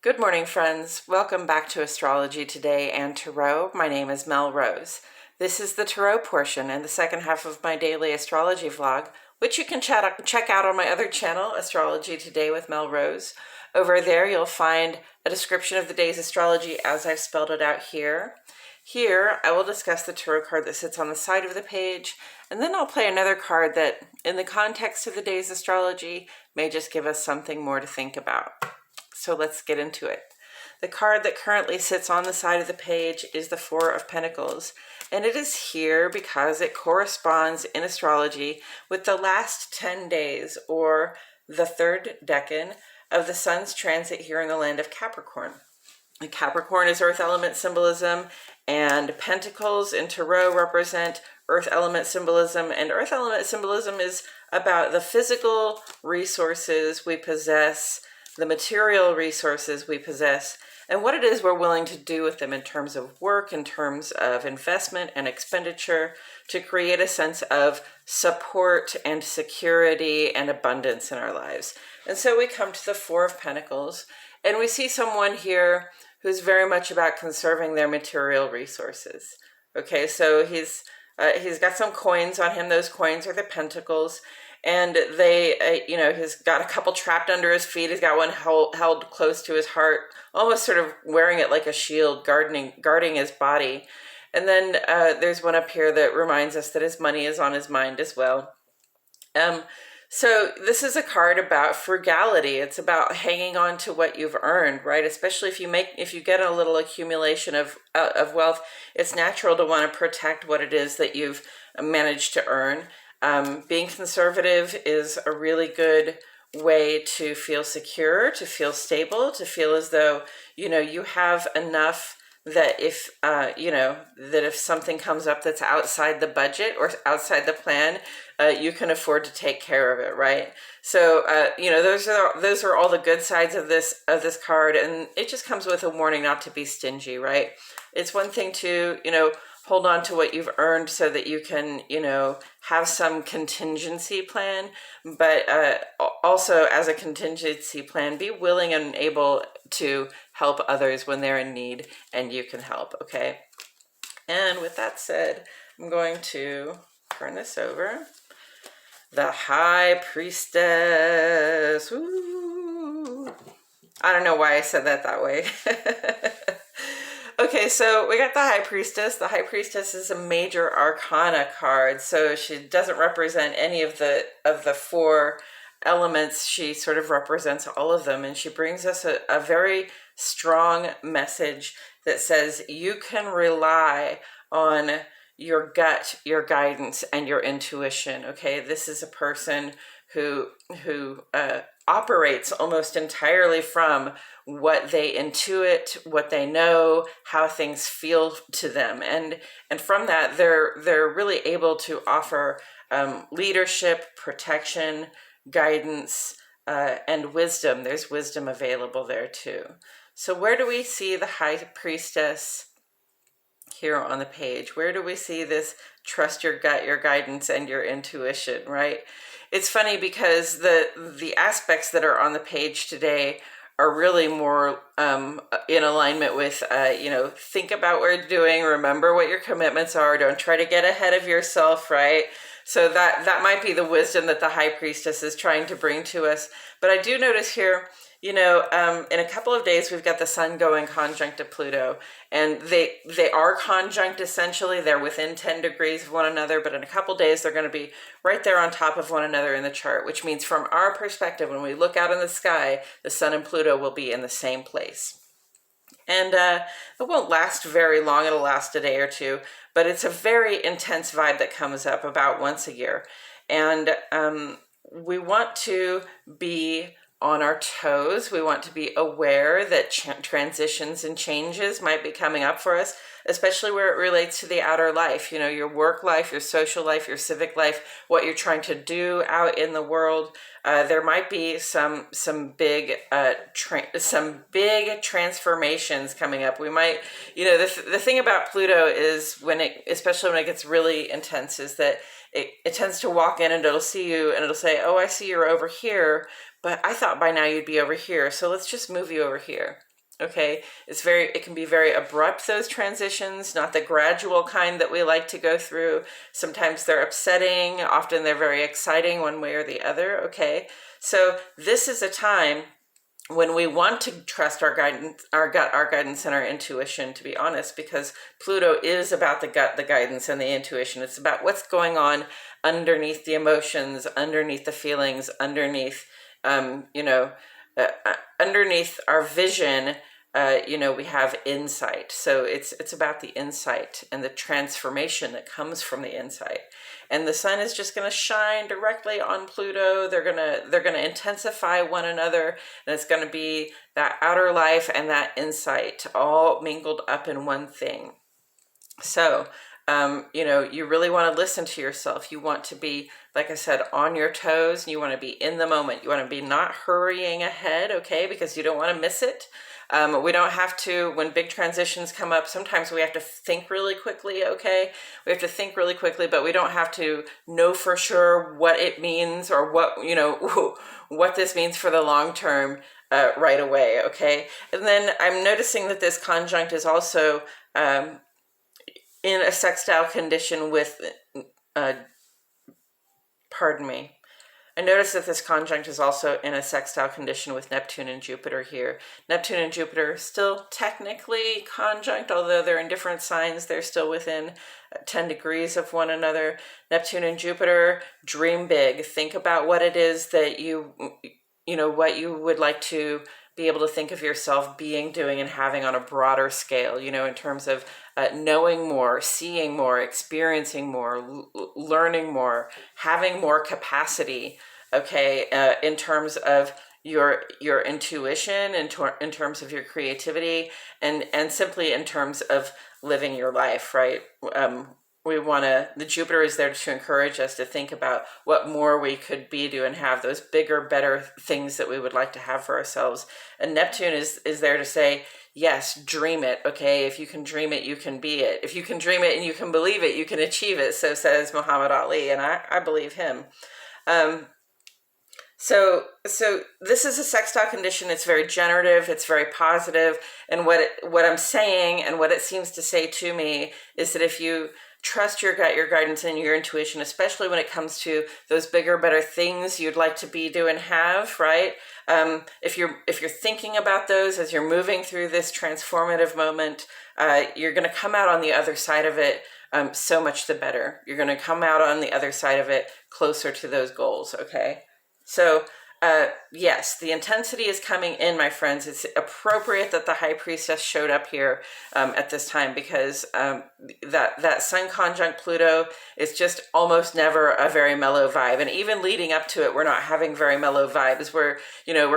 Good morning, friends. Welcome back to Astrology Today and Tarot. My name is Mel Rose. This is the Tarot portion and the second half of my daily astrology vlog, which you can check out on my other channel, Astrology Today with Mel Rose. Over there, you'll find a description of the day's astrology as I've spelled it out here. Here, I will discuss the tarot card that sits on the side of the page, and then I'll play another card that, in the context of the day's astrology, may just give us something more to think about. So let's get into it. The card that currently sits on the side of the page is the Four of Pentacles, and it is here because it corresponds in astrology with the last 10 days, or the third decan of the sun's transit here in the land of Capricorn. Capricorn is earth element symbolism, and pentacles in tarot represent earth element symbolism, and earth element symbolism is about the physical resources we possess, the material resources we possess, and what it is we're willing to do with them in terms of work, in terms of investment and expenditure, to create a sense of support and security and abundance in our lives. And so we come to the Four of Pentacles, and we see someone here who's very much about conserving their material resources. Okay, so he's got some coins on him. Those coins are the pentacles. And they, he's got a couple trapped under his feet. He's got one held close to his heart, almost sort of wearing it like a shield, guarding his body. And then there's one up here that reminds us that his money is on his mind as well. So this is a card about frugality. It's about hanging on to what you've earned, right? Especially if you get a little accumulation of wealth, it's natural to want to protect what it is that you've managed to earn. Being conservative is a really good way to feel secure, to feel stable, to feel as though, you have enough that if something comes up that's outside the budget or outside the plan, you can afford to take care of it, right? So, those are all the good sides of this card, and it just comes with a warning not to be stingy, right? It's one thing to, hold on to what you've earned so that you can, have some contingency plan, but also as a contingency plan, be willing and able to help others when they're in need and you can help, okay? And with that said, I'm going to turn this over. The High Priestess. Ooh. I don't know why I said that way. Okay, so we got the High Priestess. The High Priestess is a major arcana card, so she doesn't represent any of the four elements. She sort of represents all of them, and she brings us a very strong message that says you can rely on your gut, your guidance, and your intuition. Okay, this is a person who operates almost entirely from what they intuit, what they know, how things feel to them, and from that they're really able to offer leadership, protection, guidance, and wisdom. There's wisdom available there too. So where do we see the High Priestess here on the page? Where do we see this trust your gut, your guidance, and your intuition, right? It's funny because the aspects that are on the page today are really more in alignment with, think about what you're doing, remember what your commitments are, don't try to get ahead of yourself, right? So that might be the wisdom that the High Priestess is trying to bring to us. But I do notice here, in a couple of days, we've got the sun going conjunct to Pluto, and they are conjunct essentially. They're within 10 degrees of one another, but in a couple of days, they're going to be right there on top of one another in the chart, which means from our perspective, when we look out in the sky, the sun and Pluto will be in the same place. And it won't last very long. It'll last a day or two, but it's a very intense vibe that comes up about once a year. And we want to be on our toes. We want to be aware that transitions and changes might be coming up for us, especially where it relates to the outer life, your work life, your social life, your civic life, what you're trying to do out in the world. There might be some big transformations coming up. We might, the thing about Pluto is especially when it gets really intense, is that it tends to walk in and it'll see you and it'll say, oh, I see you're over here, but I thought by now you'd be over here, so let's just move you over here. Okay, it can be very abrupt, those transitions, not the gradual kind that we like to go through. Sometimes they're upsetting, often they're very exciting one way or the other. Okay, so this is a time when we want to trust our guidance, our gut, our guidance, and our intuition, to be honest, because Pluto is about the gut, the guidance, and the intuition. It's about what's going on underneath the emotions, underneath the feelings, underneath, underneath our vision. We have insight. So it's about the insight and the transformation that comes from the insight. And the sun is just going to shine directly on Pluto. They're gonna intensify one another, and it's going to be that outer life and that insight all mingled up in one thing. So, you really want to listen to yourself. You want to be, like I said, on your toes. You want to be in the moment. You want to be not hurrying ahead, okay? Because you don't want to miss it. We don't have to, when big transitions come up, sometimes we have to think really quickly, okay? We have to think really quickly, but we don't have to know for sure what it means or what, what this means for the long term right away, okay? And then I'm noticing that this conjunct is also in a sextile condition with, I notice that this conjunct is also in a sextile condition with Neptune and Jupiter here. Neptune and Jupiter still technically conjunct, although they're in different signs, they're still within 10 degrees of one another. Neptune and Jupiter, dream big. Think about what it is that what you would like to be able to think of yourself being, doing, and having on a broader scale, in terms of knowing more, seeing more, experiencing more, learning more, having more capacity, okay, in terms of your intuition, in terms of your creativity, and simply in terms of living your life, right? The Jupiter is there to encourage us to think about what more we could be, do, and have those bigger, better things that we would like to have for ourselves. And Neptune is there to say, yes, dream it, okay? If you can dream it, you can be it. If you can dream it and you can believe it, you can achieve it. So says Muhammad Ali, and I believe him. So this is a sextile condition. It's very generative. It's very positive. And what I'm saying, and what it seems to say to me, is that if you trust your gut, your guidance, and your intuition, especially when it comes to those bigger, better things you'd like to be, do, and have, right? If you're thinking about those as you're moving through this transformative moment, you're going to come out on the other side of it so much the better. You're going to come out on the other side of it closer to those goals, okay? So, yes, the intensity is coming in, my friends. It's appropriate that the High Priestess showed up here at this time, because that Sun conjunct Pluto is just almost never a very mellow vibe. And even leading up to it, we're not having very mellow vibes. We're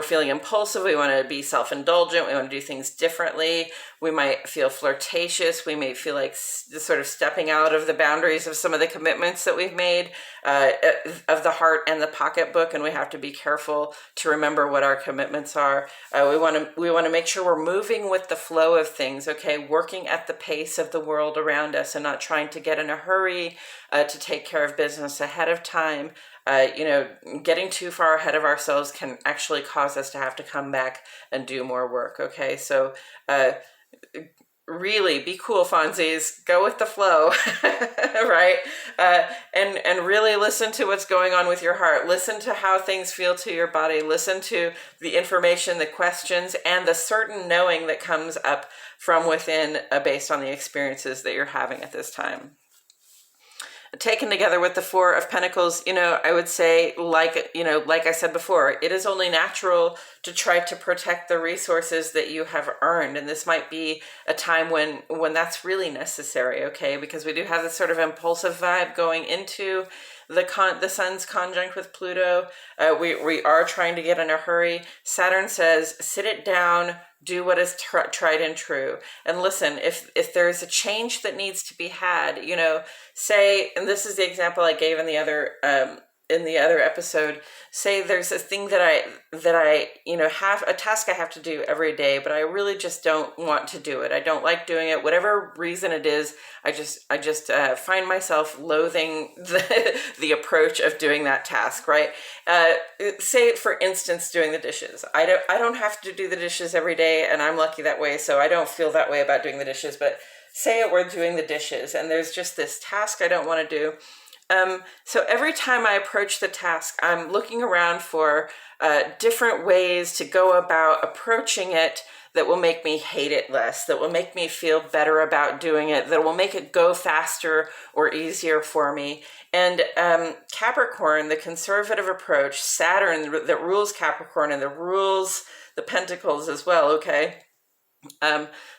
feeling impulsive. We want to be self-indulgent. We want to do things differently. We might feel flirtatious. We may feel like sort of stepping out of the boundaries of some of the commitments that we've made of the heart and the pocketbook, and we have to be careful to remember what our commitments are. We want to make sure we're moving with the flow of things, okay? Working at the pace of the world around us, and not trying to get in a hurry to take care of business ahead of time. Getting too far ahead of ourselves can actually cause us to have to come back and do more work, okay? So really be cool, Fonzies. Go with the flow, right? And really listen to what's going on with your heart. Listen to how things feel to your body. Listen to the information, the questions, and the certain knowing that comes up from within based on the experiences that you're having at this time. Taken together with the Four of Pentacles, I would say, like I said before, it is only natural to try to protect the resources that you have earned. And this might be a time when that's really necessary, okay? Because we do have this sort of impulsive vibe going into the Sun's conjunct with Pluto. We are trying to get in a hurry. Saturn says, sit it down, do what is tried and true. And listen, if there's a change that needs to be had, say, and this is the example I gave in the other in the other episode, say there's a thing that I have a task I have to do every day, but I really just don't want to do it. I don't like doing it, whatever reason it is. I just find myself loathing the approach of doing that task, right? Say, for instance, doing the dishes. I don't have to do the dishes every day, and I'm lucky that way, so I don't feel that way about doing the dishes. But say we're doing the dishes, and there's just this task I don't want to do. So every time I approach the task, I'm looking around for different ways to go about approaching it that will make me hate it less, that will make me feel better about doing it, that will make it go faster or easier for me. And Capricorn, the conservative approach, Saturn that rules Capricorn and that rules the Pentacles as well, okay?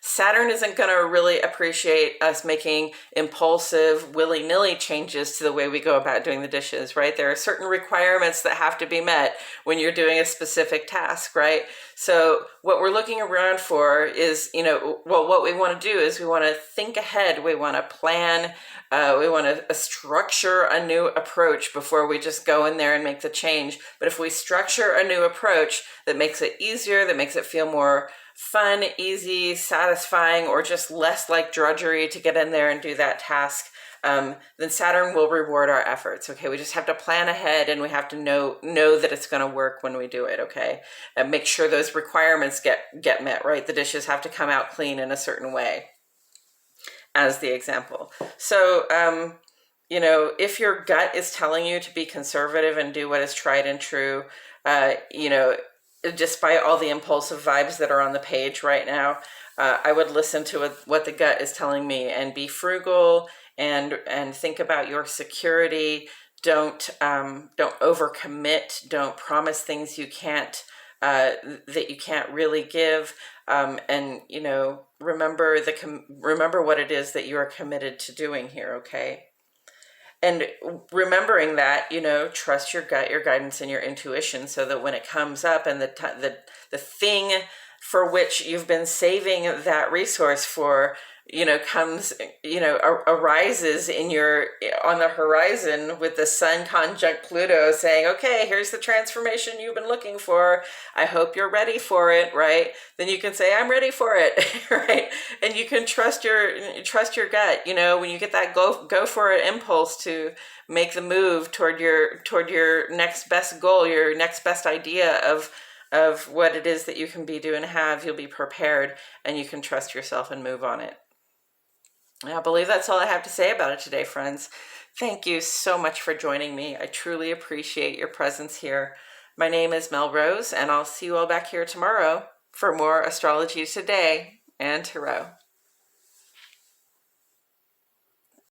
Saturn isn't going to really appreciate us making impulsive, willy-nilly changes to the way we go about doing the dishes, right? There are certain requirements that have to be met when you're doing a specific task, right? So what we're looking around for is, what we want to do is we want to think ahead. We want to plan. We want to structure a new approach before we just go in there and make the change. But if we structure a new approach that makes it easier, that makes it feel more fun, easy, satisfying, or just less like drudgery to get in there and do that task, then Saturn will reward our efforts. Okay, we just have to plan ahead, and we have to know that it's going to work when we do it. Okay, and make sure those requirements get met. Right, the dishes have to come out clean in a certain way, as the example. So, if your gut is telling you to be conservative and do what is tried and true, despite all the impulsive vibes that are on the page right now, I would listen to what the gut is telling me and be frugal and think about your security. Don't overcommit. Don't promise things you can't that you can't really give. And remember what it is that you are committed to doing here. Okay. And remembering that, trust your gut, your guidance, and your intuition, so that when it comes up and the thing for which you've been saving that resource for, comes, arises on the horizon with the sun conjunct Pluto saying, okay, here's the transformation you've been looking for. I hope you're ready for it, right? Then you can say, I'm ready for it, right? And you can trust your gut, when you get that go for it impulse to make the move toward your next best goal, your next best idea of what it is that you can be, do, and have. You'll be prepared, and you can trust yourself and move on it. I believe that's all I have to say about it today, friends. Thank you so much for joining me. I truly appreciate your presence here. My name is Mel Rose, and I'll see you all back here tomorrow for more Astrology Today and Tarot.